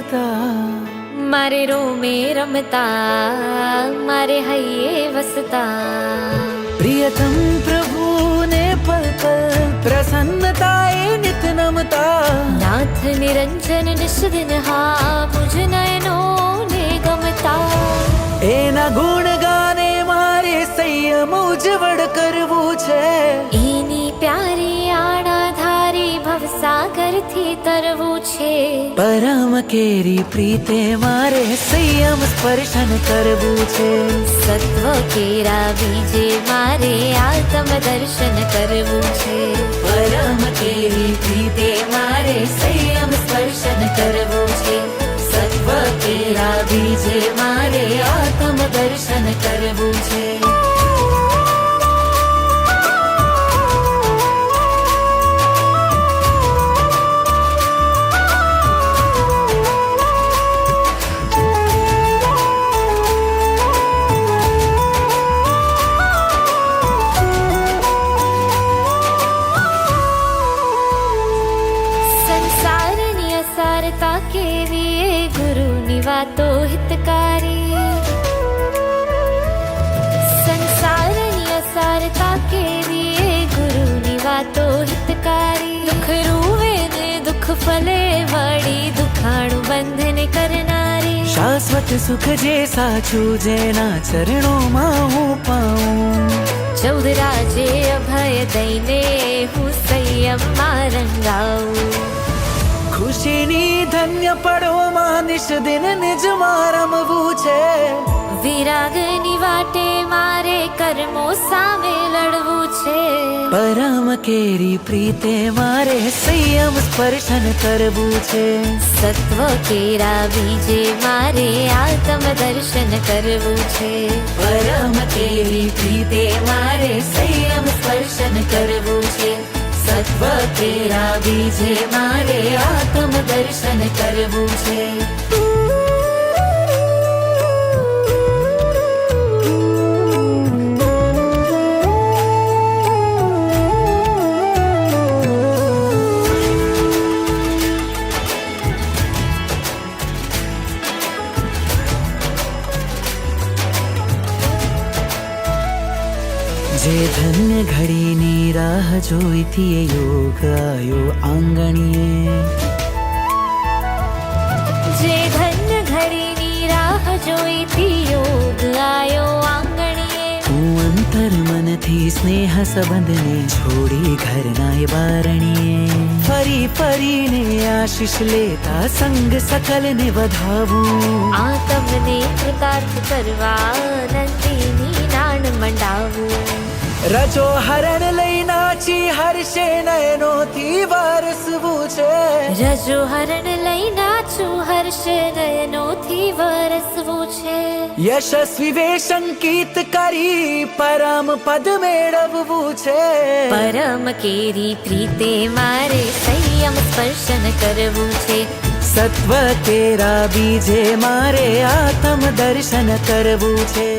હસતા, મારે રોમે રમતા, મારે હૈયે વસતા। પ્રિયતમ પ્રભુને પલ પલ પ્રસન્નતાએ નિત નમતા। નાથ નિરંજન નિષદિન હા મુજ નયનો ને ગમતા। એના ગુણ ગાને મારે સંયમ ઉજવળ કરવું છે। એની પ્યારી આણાધારી ભવસાગરથી તરવું છે। પરમ કેરી પ્રીતે મારે સંયમ સ્પર્શન કરવું છે। સત્વ કેરા બીજે મારે આત્મ દર્શન કરવું છે। પરમ કેરી પ્રીતે મારે સંયમ સ્પર્શન કરવું છે। સત્વ કેરા બીજે મારે આત્મ દર્શન કરવું છે। સંસારની અસારતા કેવી એ ગુરુની વાતો હિતકારી। સંસારની અસારતા કેવી એ ગુરુની વાતો હિતકારી। દુઃખ રૂવે ને દુઃખ ફલે વળી દુખાણું બંધન કરનારી। શાશ્વત સુખ જે સાચું જેના ચરણોમાં હું પાઉં। 14 રાજે અભય દઈને હું સંયમમાં રંગાવું। ખુશીની ધન્ય પળોમાં નિષદિન નિજમાં રમવું છે। વિરાગની વાટે મારે કર્મો સામે લડવું છે। પરમ કેરી પ્રીતે મારે સંયમ સ્પર્શન કરવું છે। સત્વ કેરા બીજે મારે આત્મ દર્શન કરવું છે। પરમ કેરી પ્રીતે મારે સંયમ સ્પર્શન કરવું છે। સત્વ કેરા બીજે મારે આત્મ દર્શન કરવું છે। જે ધન્ય ઘડીની રાહ જોઈતી એ યોગ આયો આંગણીએ। જે ધન્ય ઘડીની રાહ જોઈતી યોગ આયો આંગણીએ। હું અંતર મનથી સ્નેહ સંબંધને છોડી ઘરના એ બારણીએ। ફરી ફરીને આશીષ લેતા સંગ સકલને વધાવું। આ તમને કૃતાર્થ કરવા નંદિની નાણ મંડાવું। રજો હરણ લઈ નાચી હર્ષે નયનોથી વરસવું છે। રજો હરણ લઈ નાચું હર્ષ નયનોથી વરસવું છે। યશસ્વી વે સંકિત કરી પરમ પદ મેળવવું છે। પરમ કેરી પ્રીતે મારે સંયમ સ્પર્શન કરવું છે। સત્વ કેરા બીજે મારે આત્મ દર્શન કરવું છે।